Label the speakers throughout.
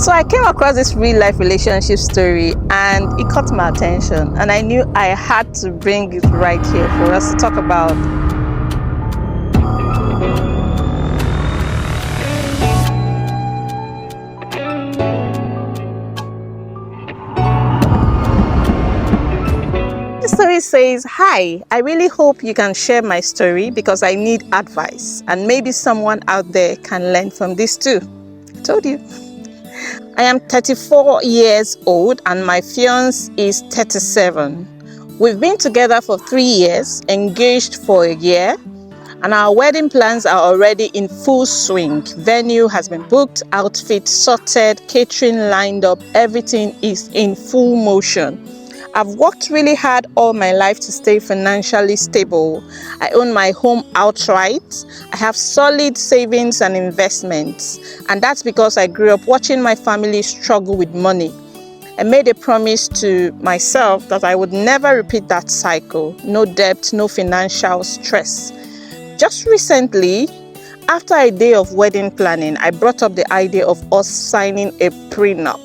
Speaker 1: So I came across this real life relationship story and it caught my attention, and I knew I had to bring it right here for us to talk about. The story says, "Hi, I really hope you can share my story because I need advice and maybe someone out there can learn from this too." I told you. I am 34 years old and my fiancé is 37. We've been together for 3 years, engaged for a year, and our wedding plans are already in full swing. Venue has been booked, outfit sorted, catering lined up, everything is in full motion. I've worked really hard all my life to stay financially stable. I own my home outright. I have solid savings and investments. And that's because I grew up watching my family struggle with money. I made a promise to myself that I would never repeat that cycle. No debt, no financial stress. Just recently, after a day of wedding planning, I brought up the idea of us signing a prenup.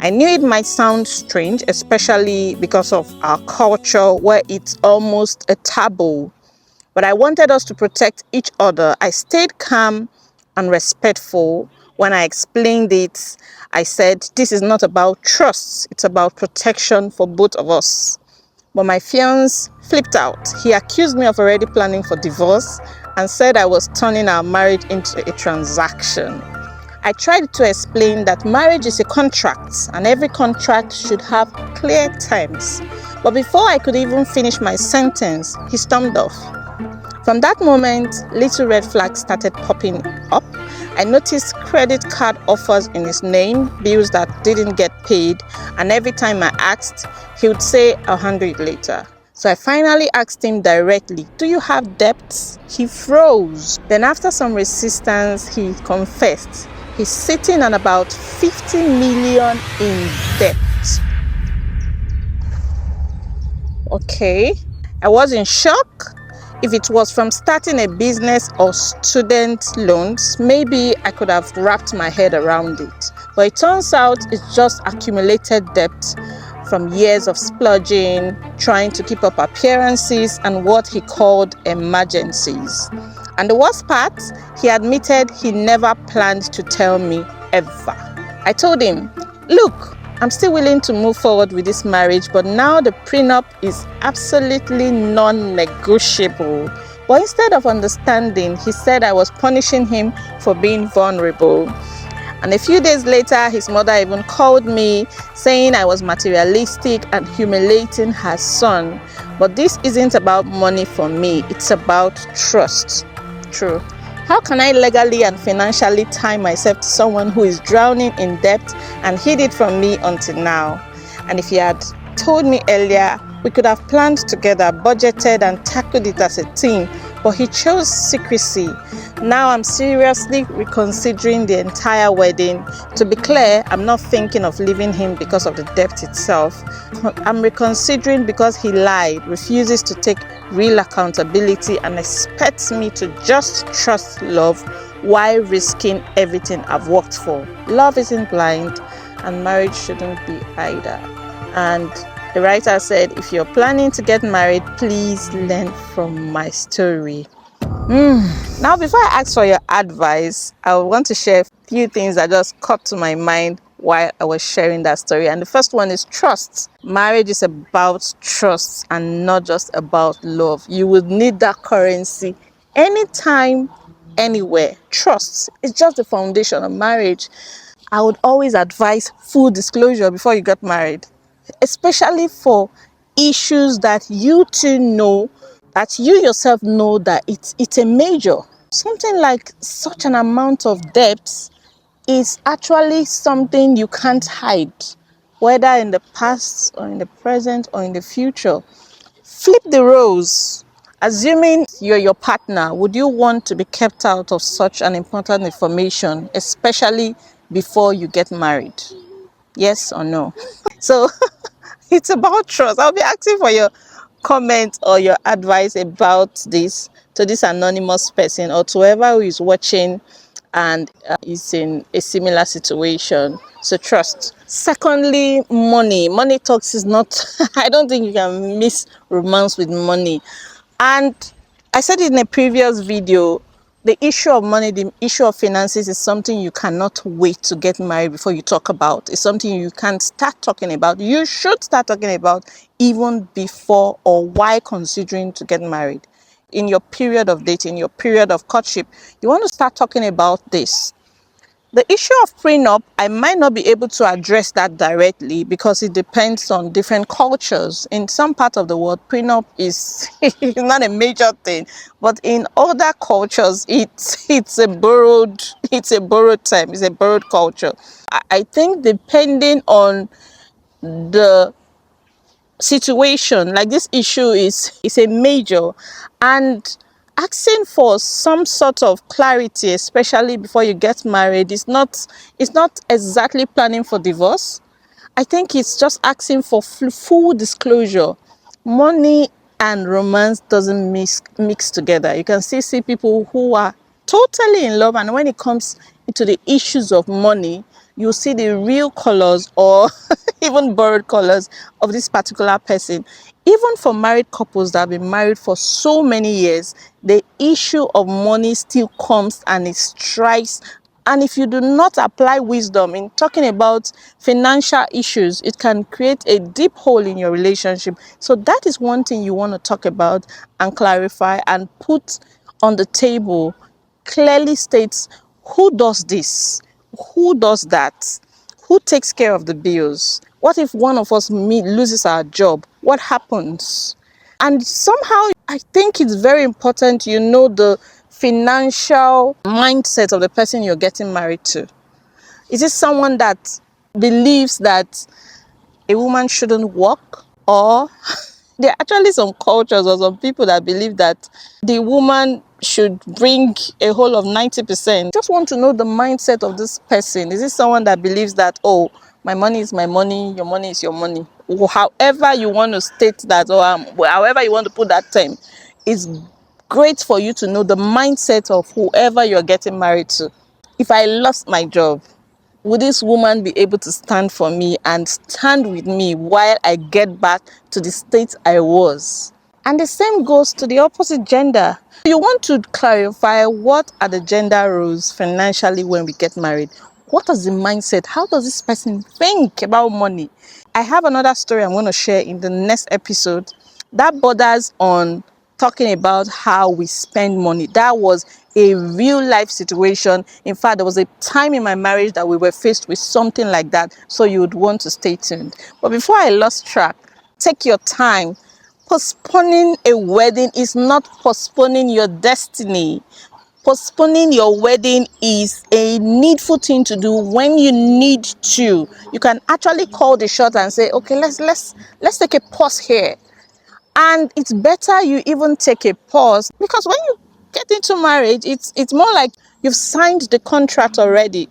Speaker 1: I knew it might sound strange, especially because of our culture where it's almost a taboo. But I wanted us to protect each other. I stayed calm and respectful when I explained it. I said, this is not about trust, it's about protection for both of us. But my fiancé flipped out. He accused me of already planning for divorce and said I was turning our marriage into a transaction. I tried to explain that marriage is a contract and every contract should have clear terms. But before I could even finish my sentence, he stormed off. From that moment, little red flags started popping up. I noticed credit card offers in his name, bills that didn't get paid, and every time I asked, he would say, "I'll handle it later." So I finally asked him directly, "Do you have debts?" He froze. Then after some resistance, he confessed. He's sitting on about 50 million in debt. Okay, I was in shock. If it was from starting a business or student loans, maybe I could have wrapped my head around it. But it turns out it's just accumulated debt from years of splurging, trying to keep up appearances, and what he called emergencies. And the worst part, he admitted he never planned to tell me ever. I told him, "Look, I'm still willing to move forward with this marriage, but now the prenup is absolutely non-negotiable." But instead of understanding, he said I was punishing him for being vulnerable. And a few days later, his mother even called me saying I was materialistic and humiliating her son. But this isn't about money for me, it's about trust. True. How can I legally and financially tie myself to someone who is drowning in debt and hid it from me until now? And if he had told me earlier, we could have planned together, budgeted and tackled it as a team, but he chose secrecy. Now I'm seriously reconsidering the entire wedding. To be clear, I'm not thinking of leaving him because of the debt itself. I'm reconsidering because he lied, refuses to take real accountability, and expects me to just trust love while risking everything I've worked for. Love isn't blind, and marriage shouldn't be either. And the writer said, if you're planning to get married, please learn from my story. Now, before I ask for your advice, I want to share a few things that just caught to my mind while I was sharing that story. And the first one is trust. Marriage is about trust and not just about love. You would need that currency anytime, anywhere. Trust is just the foundation of marriage. I would always advise full disclosure before you get married, especially for issues that you two know, that you yourself know that it's a major. Something like such an amount of debt is actually something you can't hide, whether in the past or in the present or in the future. Flip the roles. Assuming you're your partner, would you want to be kept out of such an important information, especially before you get married? Yes or no? So it's about trust. I'll be asking for your comment or your advice about this to this anonymous person or to whoever who is watching and is in a similar situation. So trust. Secondly, money. Money talks is not, I don't think you can miss romance with money. And I said in a previous video, the issue of money, the issue of finances is something you cannot wait to get married before you talk about. It's something you can start talking about. You should start talking about even before or while considering to get married. In your period of dating, your period of courtship, you want to start talking about this. The issue of prenup, I might not be able to address that directly because it depends on different cultures. In some parts of the world, prenup is not a major thing, but in other cultures, it's a borrowed term, it's a borrowed culture. I think depending on the situation, like this issue is a major, and asking for some sort of clarity, especially before you get married, is not exactly planning for divorce. I think it's just asking for full disclosure. Money and romance doesn't mix together. You can still see people who are totally in love, and when it comes into the issues of money, you see the real colors or even borrowed colors of this particular person. Even for married couples that have been married for so many years, the issue of money still comes and it strikes. And if you do not apply wisdom in talking about financial issues, it can create a deep hole in your relationship. So that is one thing you want to talk about and clarify and put on the table. Clearly states who does this, who does that, who takes care of the bills. What if one of us loses our job? What happens? And somehow, I think it's very important you know the financial mindset of the person you're getting married to. Is it someone that believes that a woman shouldn't work? Or there are actually some cultures or some people that believe that the woman should bring a whole of 90%. Just want to know the mindset of this person. Is it someone that believes that, oh, my money is my money, your money is your money? Or however you want to state that, or however you want to put that term, it's great for you to know the mindset of whoever you're getting married to. If I lost my job, would this woman be able to stand for me and stand with me while I get back to the state I was? And the same goes to the opposite gender. You want to clarify what are the gender roles financially when we get married. What is the mindset? How does this person think about money? I have another story I'm going to share in the next episode that borders on talking about how we spend money. That was a real life situation. In fact, there was a time in my marriage that we were faced with something like that. So you would want to stay tuned. But before I lost track, take your time. Postponing a wedding is not postponing your destiny. Postponing your wedding is a needful thing to do when you need to. You can actually call the shot and say, okay, let's take a pause here. And it's better you even take a pause, because when you get into marriage, it's more like you've signed the contract already.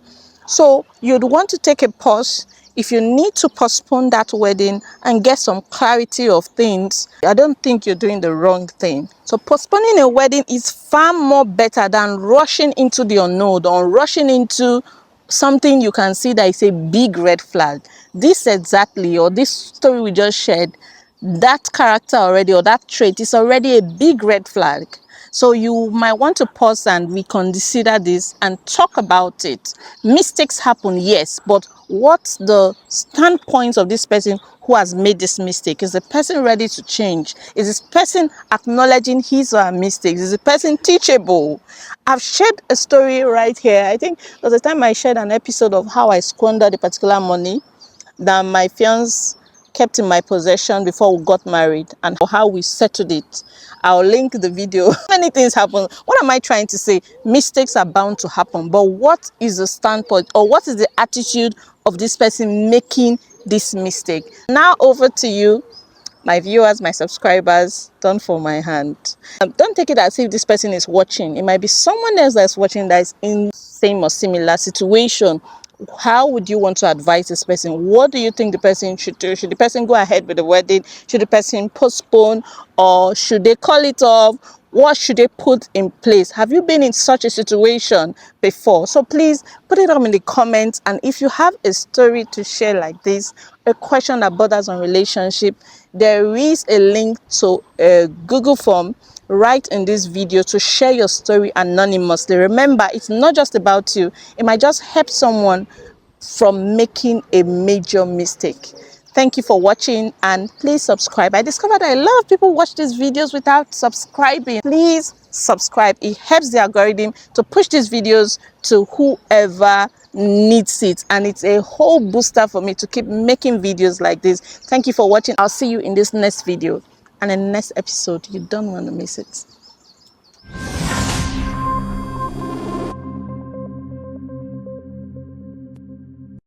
Speaker 1: So you'd want to take a pause if you need to postpone that wedding and get some clarity of things. I don't think you're doing the wrong thing. So postponing a wedding is far more better than rushing into the unknown or rushing into something you can see that is a big red flag. This exactly, or this story we just shared, that character already, or that trait is already a big red flag. So you might want to pause and reconsider this and talk about it. Mistakes happen, yes, but what's the standpoint of this person who has made this mistake? Is the person ready to change? Is this person acknowledging his or her mistakes? Is the person teachable? I've shared a story right here. I think there was a time I shared an episode of how I squandered a particular money that my fiancé kept in my possession before we got married, and how we settled it. I'll link the video. Many things happen. What am I trying to say? Mistakes are bound to happen, but what is the standpoint, or what is the attitude of this person making this mistake? Now over to you, my viewers, my subscribers. Don't fall my hand. Don't take it as if this person is watching. It might be someone else that's watching that is in the same or similar situation. How would you want to advise this person? What do you think the person should do? Should the person go ahead with the wedding? Should the person postpone, or should they call it off? What should they put in place? Have you been in such a situation before? So please put it up in the comments. And if you have a story to share like this, a question that borders on relationship, there is a link to a Google form right in this video to share your story anonymously. Remember, it's not just about you. It might just help someone from making a major mistake. Thank you for watching, and please subscribe. I discovered that a lot of people watch these videos without subscribing. Please subscribe. It helps the algorithm to push these videos to whoever needs it, and it's a whole booster for me to keep making videos like this. Thank you for watching. I'll see you in this next video and in the next episode. You don't want to miss it.